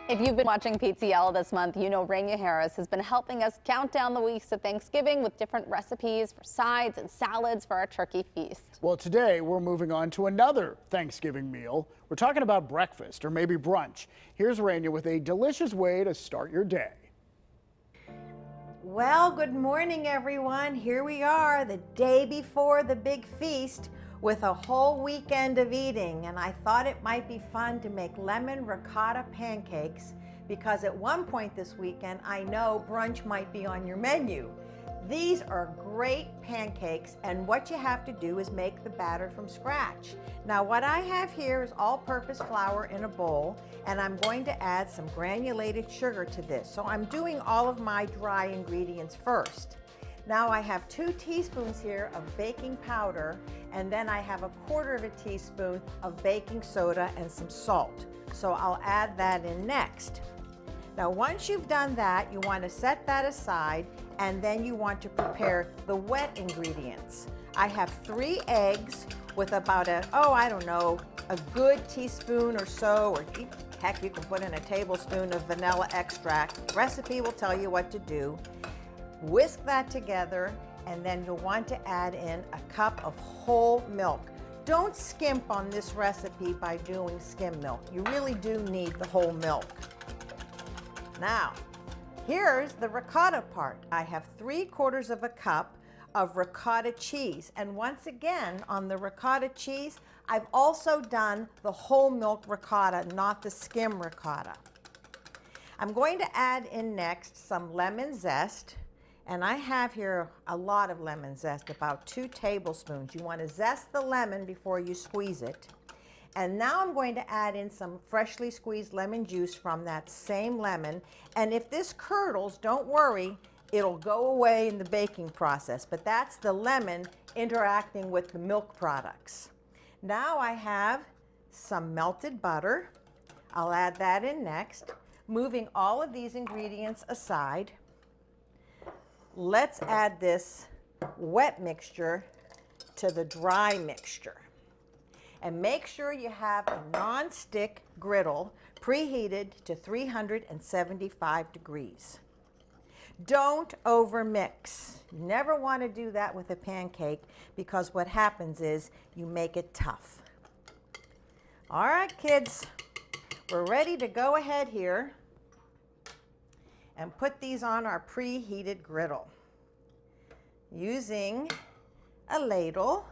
If you've been watching PTL this month, you know Rania Harris has been helping us count down the weeks of Thanksgiving with different recipes for sides and salads for our turkey feast. Well, today we're moving on to another Thanksgiving meal. We're talking about breakfast or maybe brunch. Here's Rania with a delicious way to start your day. Well, good morning, everyone. Here we are, the day before the big feast with a whole weekend of eating. And I thought it might be fun to make lemon ricotta pancakes because at one point this weekend, I know brunch might be on your menu. These are great pancakes, and what you have to do is make the batter from scratch. Now, what I have here is all-purpose flour in a bowl, and I'm going to add some granulated sugar to this. So I'm doing all of my dry ingredients first. Now I have 2 teaspoons here of baking powder, and then I have 1/4 teaspoon of baking soda and some salt. So I'll add that in next. Now once you've done that, you want to set that aside, and then you want to prepare the wet ingredients. I have 3 eggs with about a good teaspoon or so, or heck, you can put in a tablespoon of vanilla extract. Recipe will tell you what to do. Whisk that together, and then you'll want to add in a cup of whole milk. Don't skimp on this recipe by doing skim milk. You really do need the whole milk. Now, here's the ricotta part. I have 3/4 cup of ricotta cheese. And once again, on the ricotta cheese, I've also done the whole milk ricotta, not the skim ricotta. I'm going to add in next some lemon zest. And I have here a lot of lemon zest, about 2 tablespoons. You want to zest the lemon before you squeeze it. And now I'm going to add in some freshly squeezed lemon juice from that same lemon. And if this curdles, don't worry, it'll go away in the baking process. But that's the lemon interacting with the milk products. Now I have some melted butter. I'll add that in next. Moving all of these ingredients aside, let's add this wet mixture to the dry mixture. And make sure you have a non-stick griddle preheated to 375 degrees. Don't overmix. You never want to do that with a pancake because what happens is you make it tough. All right, kids, we're ready to go ahead here and put these on our preheated griddle. Using a ladle,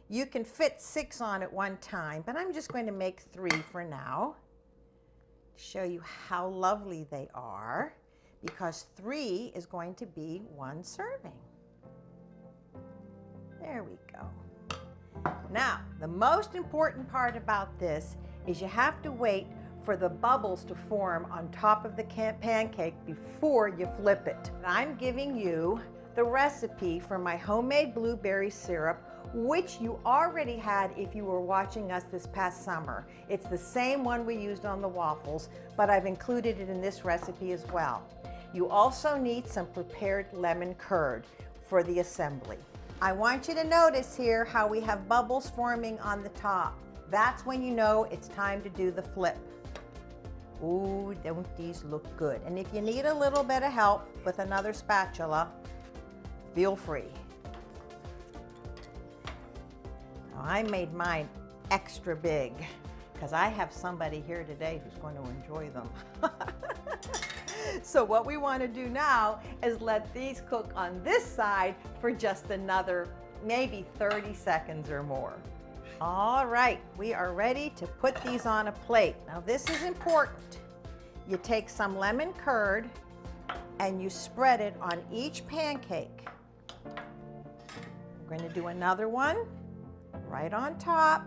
you can fit 6 on at one time, but I'm just going to make 3 for now to show you how lovely they are, because 3 is going to be 1 serving. There we go. Now, the most important part about this is you have to wait for the bubbles to form on top of the pancake before you flip it. I'm giving you the recipe for my homemade blueberry syrup, which you already had if you were watching us this past summer. It's the same one we used on the waffles, but I've included it in this recipe as well. You also need some prepared lemon curd for the assembly. I want you to notice here how we have bubbles forming on the top. That's when you know it's time to do the flip. Ooh, don't these look good? And if you need a little bit of help with another spatula, feel free. Now, I made mine extra big because I have somebody here today who's going to enjoy them. So what we want to do now is let these cook on this side for just another maybe 30 seconds or more. All right, we are ready to put these on a plate. Now this is important. You take some lemon curd and you spread it on each pancake. We're going to do another one right on top.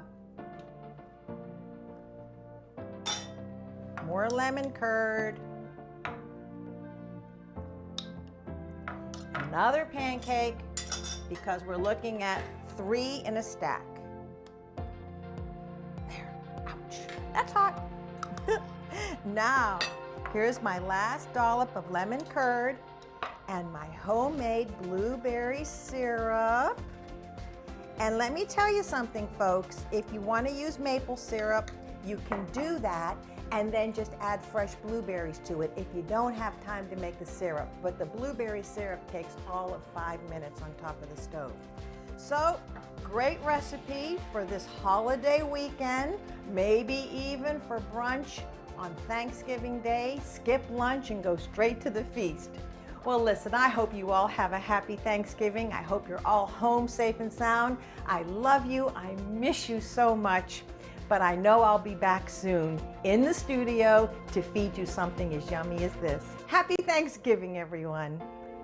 More lemon curd. Another pancake, because we're looking at 3 in a stack. There, ouch, that's hot. Now, here's my last dollop of lemon curd and my homemade blueberry syrup. And let me tell you something, folks, if you want to use maple syrup, you can do that. and then just add fresh blueberries to it if you don't have time to make the syrup. But the blueberry syrup takes all of 5 minutes on top of the stove. So, great recipe for this holiday weekend, maybe even for brunch on Thanksgiving Day. Skip lunch and go straight to the feast. Well, listen, I hope you all have a happy Thanksgiving. I hope you're all home safe and sound. I love you. I miss you so much. But I know I'll be back soon in the studio to feed you something as yummy as this. Happy Thanksgiving, everyone.